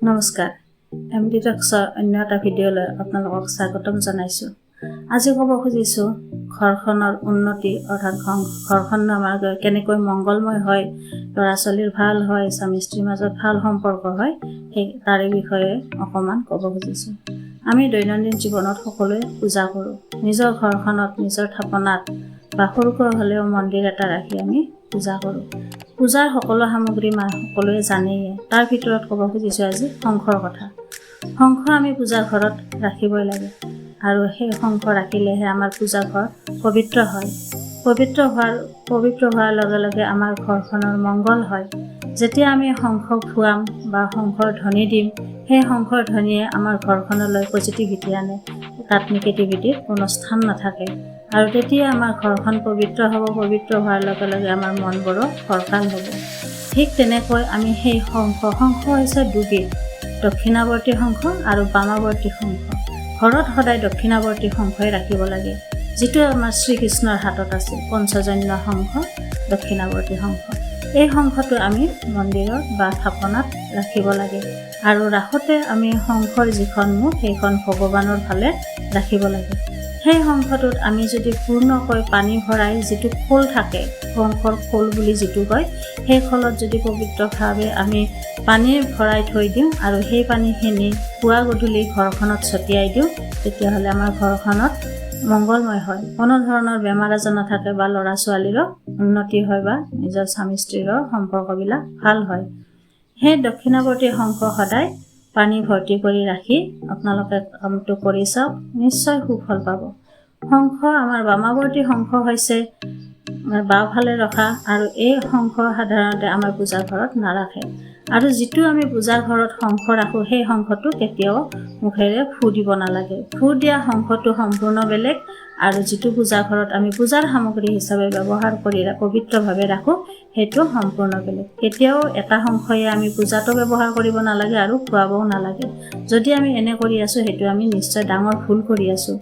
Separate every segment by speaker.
Speaker 1: নমস্কাৰ M.D.Taalks অন্য এটা ভিডিঅ'লৈ আপোনালোকক স্বাগতম জনাইছো। আজি ক'ব খুজিছো ঘৰখনৰ উন্নতি অৰ্থাৎ ঘৰখন আমাৰ কেনেকৈ মংগলময় হয়, ল'ৰা ছোৱালীৰ ভাল হয়, স্বামী স্ত্ৰীৰ মাজত ভাল সম্পৰ্ক হয়, সেই তাৰে বিষয়ে অকমান ক'ব খুজিছো। আমি দৈনন্দিন জীৱনত সকলোৱে পূজা কৰোঁ। নিজৰ ঘৰখনত, নিজৰ থাপনাত বা সৰুকৈ হ'লেও মন্দিৰ এটা ৰাখি আমি পূজা কৰোঁ। পূজাৰ সকলো সামগ্ৰী সকলোৱে জানেই। তাৰ ভিতৰত ক'ব খুজিছোঁ আজি শংখৰ কথা। শংখ আমি পূজা ঘৰত ৰাখিবই লাগে আৰু সেই শংখ ৰাখিলেহে আমাৰ পূজা ঘৰ পবিত্ৰ হয়। পবিত্ৰ হোৱাৰ লগে লগে আমাৰ ঘৰখনৰ মংগল হয়। যেতিয়া আমি শংখ ফুৱাম বা শংখৰ ধ্বনি দিম, সেই শংখৰ ধ্বনিয়ে আমাৰ ঘৰখনলৈ পজিটিভিটি আনে। তাত নিগেটিভিটিৰ কোনো স্থান নাথাকে আৰু তেতিয়া আমাৰ ঘৰখন পবিত্ৰ হ'ব। পবিত্ৰ হোৱাৰ লগে লগে আমাৰ মনবোৰো ফৰকাল হ'ব। ঠিক তেনেকৈ আমি সেই শংখ হৈছে দুবিধ, দক্ষিণাৱৰ্তী শংখ আৰু বামাৱৰ্তী শংখ। ঘৰত সদায় দক্ষিণাৱৰ্তী শংখই ৰাখিব লাগে, যিটো আমাৰ শ্ৰীকৃষ্ণৰ হাতত আছে, পঞ্চজন্য শংখ, দক্ষিণাৱৰ্তী শংখ। এই শংখটো আমি মন্দিৰত বা থাপনাত ৰাখিব লাগে আৰু ৰাখোঁতে আমি শংখৰ যিখন মুখ সেইখন ভগৱানৰ ফালে ৰাখিব লাগে। সেই শংখটোত আমি যদি পূৰ্ণকৈ পানী ভৰাই, যিটো খোল থাকে, শংখৰ খোল বুলি যিটো কয়, সেই খোলত যদি পবিত্ৰভাৱে আমি পানী ভৰাই থৈ দিওঁ আৰু সেই পানীখিনি পুৱা গধূলি ঘৰখনত ছটিয়াই দিওঁ, তেতিয়াহ'লে আমাৰ ঘৰখনত মংগলময় হয়। কোনো ধৰণৰ বেমাৰ আজাৰ নাথাকে বা ল'ৰা ছোৱালীৰো উন্নতি হয় বা নিজৰ স্বামী স্ত্ৰীৰো সম্পৰ্কবিলাক ভাল হয়। সেই দক্ষিণাৱৰ্তী শংখ সদায় পানী ভৰ্তি কৰি ৰাখি আপোনালোকে কামটো কৰি চাওক, নিশ্চয় সুফল পাব। শংখ আমাৰ বামাৱৰ্তী শংখ হৈছে বাওঁফালে ৰখা আৰু এই শংখ সাধাৰণতে আমাৰ পূজা ঘৰত নাৰাখে। আৰু যিটো আমি পূজা ঘৰত শংখ ৰাখোঁ, সেই শংখটো কেতিয়াও মুখেৰে ফু দিব নালাগে। ফু দিয়া শংখটো সম্পূৰ্ণ বেলেগ আৰু যিটো পূজা ঘৰত আমি পূজাৰ সামগ্ৰী হিচাপে ব্যৱহাৰ কৰি পবিত্ৰভাৱে ৰাখোঁ, সেইটো সম্পূৰ্ণ বেলেগ। কেতিয়াও এটা শংখয়ে আমি পূজাতো ব্যৱহাৰ কৰিব নালাগে আৰু খোৱাবও নালাগে। যদি আমি এনে কৰি আছোঁ, সেইটো আমি নিশ্চয় ডাঙৰ ভুল কৰি আছোঁ।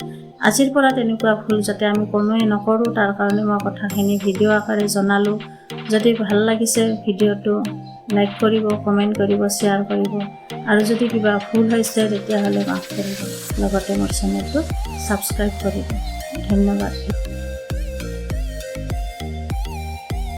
Speaker 1: আজিৰ পৰা তেনেকুৱা ভুল যাতে আমি কোনোৱে নকৰোঁ, তাৰ কাৰণে মই কথাখিনি ভিডিঅ' আকাৰে জনালোঁ। যদি ভাল লাগিছে ভিডিঅ'টো লাইক কৰিব, কমেণ্ট কৰিব, শ্বেয়াৰ কৰিব আৰু যদি কিবা ভুল হৈছে তেতিয়াহ'লে মাফ কৰিব। লগতে মোৰ চেনেলটো ছাবস্ক্ৰাইব কৰিব। ধন্যবাদ।